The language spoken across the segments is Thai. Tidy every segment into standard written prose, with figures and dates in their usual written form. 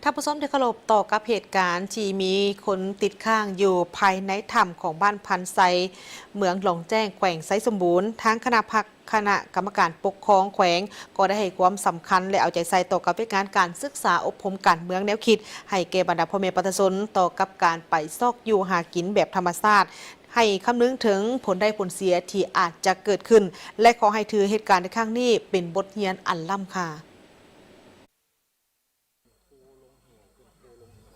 ท่านผู้ชมที่เคารพต่อกับเหตุการณ์ที่มีคนติดข้างอยู่ภายในถ้ำของบ้านพันไซเมืองหลงแจ้งแขวงไซสมบูรณ์ทางคณะกรรมการปกครองแขวงก็ได้ให้ความสำคัญและเอาใจใส่ต่อกับการศึกษาอบรมการเมืองแนวคิดให้แก่บรรดาพ่อแม่ประชาชนต่อกับการไปซอกอยู่หากินแบบธรรมชาติให้คำนึงถึงผลได้ผลเสียที่อาจจะเกิดขึ้นและขอให้ถือเหตุการณ์ในครั้งนี้เป็นบทเรียนอันล้ำค่า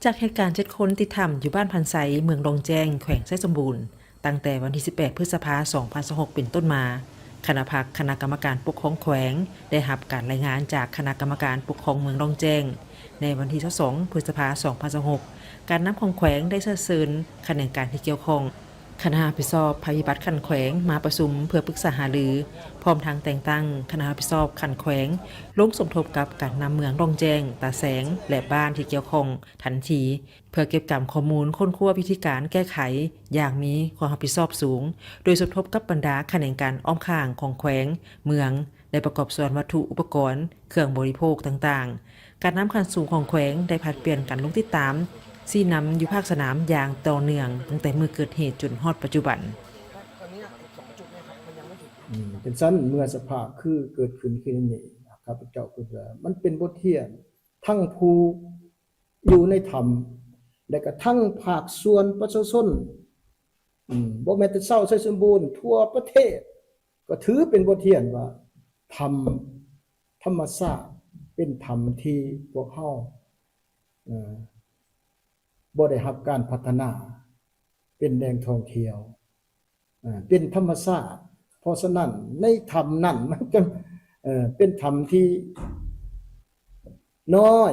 จากเหตุการณ์7 คนติดถ้ำอยู่บ้านพันไซเมืองดงแจ้งแขวงไซสมบูรณ์ตั้งแต่วันที่18 พฤษภาคม 2026 เป็นต้นมาคณะกรรมการปกครองแขวงได้รับการรายงานจากคณะกรรมการปกครองเมืองดงแจ้งในวันที่22 พฤษภาคม 2026 การนำของแขวงได้เชิญคณะการที่เกี่ยวข้องคณะรับผิดชอบภัยพิบัติขันแขวงมาประชุมเพื่อปรึกษาหารือพร้อมทางแต่งตั้งคณะรับผิดชอบขันแขวงลงสมทบกับการนำเมืองดงแจ้งตาแสงและบ้านที่เกี่ยวข้องทันทีเพื่อเก็บจำข้อมูลค้นคว้าวิธีการแก้ไขอย่างมีความรับผิดชอบสูงโดยสมทบกับบรรดาคณะการอ้อมข้างของแขวงเมืองได้ประกอบส่วนวัตถุอุปกรณ์เครื่องบริโภคต่างๆการนำขั้นสูงของแขวงได้ผัดเปลี่ยนกันลงติดตามซี่นำอยู่ภาคสนามอย่างต่อเนื่องตั้งแต่เมื่อเกิดเหตุจนฮอดปัจจุบันเป็นสั้นเมื่อสภาพคือเกิดขึ้นขึ้นนี่ครับพระเจ้าคือว่ามันเป็นบทเรียนทั้งผู้อยู่ในธรรมและก็ทั้งภาคส่วนประชาชนบ่แม่นแต่เศร้าใส่สมบูรณ์ทั่วประเทศก็ถือเป็นบทเรียนว่าธรรมชาติเป็นธรรมที่พวกเฮาบ่ได้รับการพัฒนาเป็นแหล่งท่องเที่ยวเป็นธรรมชาติเพราะฉะนั้นในธรรมนั้นมันก็เป็นธรรมที่น้อย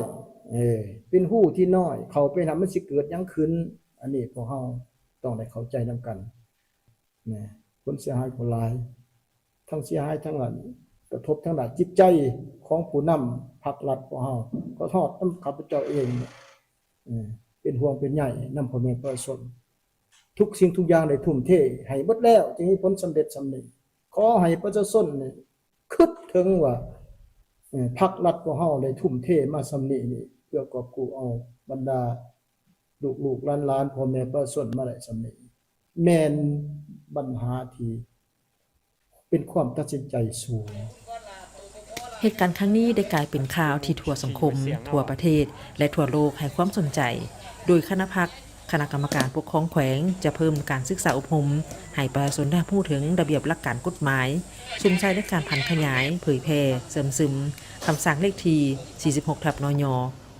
เป็นหู้ที่น้อยเขาไปทำมันสิเกิดยังขึ้นอันนี้พวกเฮาต้องได้เข้าใจนำกันนะผลเสียหายผลลายทั้งเสียหายทั้งนั้นกระทบทั้งด้านจิตใจของผู้นำพรรครัฐพวกเฮาก็ทอดนำข้าพเจ้าเองเป็นห่วงเป็นใยนำพ่อแม่ประชาชนทุกสิ่งทุกอย่างได้ทุ่มเทให้หมดแล้วจึงมีผลสำเร็จสำเร็จขอให้ประชาชนนี่คิดถึงว่าพรรครัฐของเฮาได้ทุ่มเทมาสำนี้นี่เพื่อกอบกู้เอาบรรดาลูกๆหลานๆพ่อแม่ประชาชนมาได้สำนี้แม่นปัญหาที่เป็นความตัดสินใจสูงเหตุการณ์ครั้งนี้ได้กลายเป็นข่าวที่ทั่วสังคมทั่วประเทศและทั่วโลกให้ความสนใจโดยคณะกรรมการปกครองแขวงจะเพิ่มการศึกษาอบรมให้ประชาชนได้พูดถึงระเบียบหลักการกฎหมายชุมชายและการพันขยายเผยแพร่เสริมซึมคำสั่งเลขที่46/นย.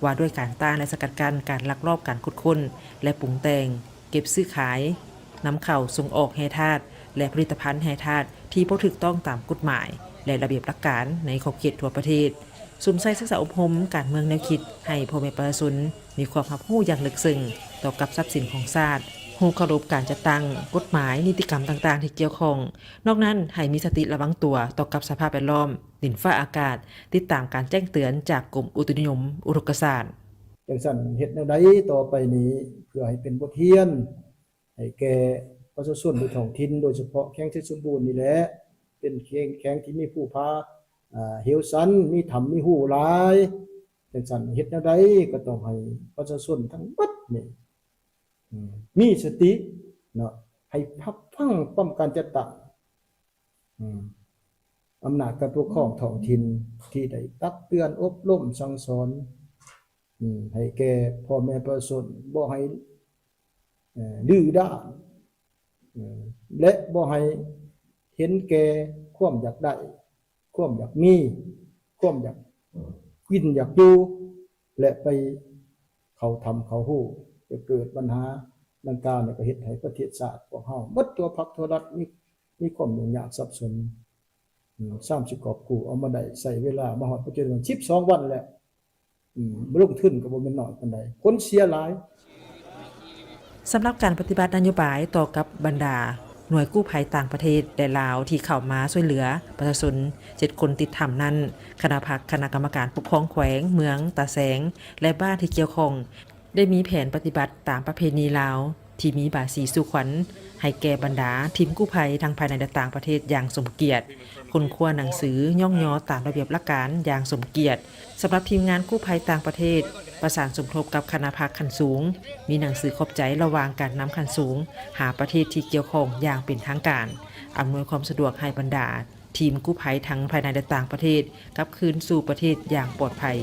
ว่าด้วยการต้านและสกัดกั้นการลักลอบการขุดค้นและปรุงแต่งเก็บซื้อขายนำเข้าส่งออกแร่ธาตุและผลิตภัณฑ์แร่ธาตุที่บ่ถูกต้องตามกฎหมายและระเบียบหลักการในขอบเขตทั่วประเทศสุมใส่ศึกษาอบรมการเมืองแนวคิดให้พ่อแม่ประชาชนมีความรับรู้อย่างลึกซึ้งต่อกับทรัพย์สินของชาติรู้เคารพการจัดตั้งกฎหมายนิติกรรมต่างๆที่เกี่ยวข้องนอกนั้นให้มีสติระวังตัวต่อกับสภาพแวดล้อมดินฟ้าอากาศติดตามการแจ้งเตือนจากกรมอุตุนิยมอุทกศาสตร์จังซั่นเฮ็ดแนวใดต่อไปนี้เพื่อให้เป็นบทเรียนให้แก่ประชาชนในท้องถิ่นโดยเฉพาะแข้งที่สมบูรณ์นี่แหละเป็นแข้งที่มีผู้พาเหี่ยวสันมีธรรมมีหู้หลายจังซั่นเฮ็ดแนวใดก็ต้องให้ประชาชนทั้งเบิดนี่มีสติเนาะให้พักฟังป้อมการจัดตั้งอำนาจการปกครองท้องถิ่นที่ได้ตักเตือนอบรมสั่งสอนให้แก่พ่อแม่ประชาชนบ่ให้ดื้อด้านและบ่ให้เห็นแก่ความอยากได้ความอยากมีความอยากกินอยากอยู่และไปเขาทำเขาฮู้จะเกิดปัญหาดังกล่าวก็เฮ็ดให้ประเทศชาติของเฮาหมดตัวพรรคตัวรัฐมีความยุ่งยากซับซ้อน30กอบกู้เอามาได้ใช้เวลามาฮอดปัจจุบัน12 วันแล้วลงทุนก็บ่แม่นน้อยปานใดผลเสียหลายสำหรับการปฏิบัตินโยบายต่อกับบรรดาหน่วยกู้ภัยต่างประเทศและลาวที่เข้ามาช่วยเหลือประชาชน7 คนติดถ้ำนั้นคณะกรรมการปกครองแขวงเมืองตาแสงและบ้านที่เกี่ยวข้องได้มีแผนปฏิบัติตามประเพณีลาวที่มีบาสีสู่ขวัญให้แก่บรรดาทีมกู้ภัยทั้งภายในและต่างประเทศอย่างสมเกียรติคนคว้าหนังสือย่องยอตามระเบียบหลักการอย่างสมเกียรติสำหรับทีมงานกู้ภัยต่างประเทศ ประสานสมทบกับคณะพักขั้นสูงมีหนังสือขอบใจระหว่างการนำขั้นสูงหาประเทศที่เกี่ยวข้องอย่างเป็นทางการอำนวยความสะดวกให้บรรดาทีมกู้ภัยทั้งภายในและต่างประเทศกลับคืนสู่ประเทศอย่างปลอดภัย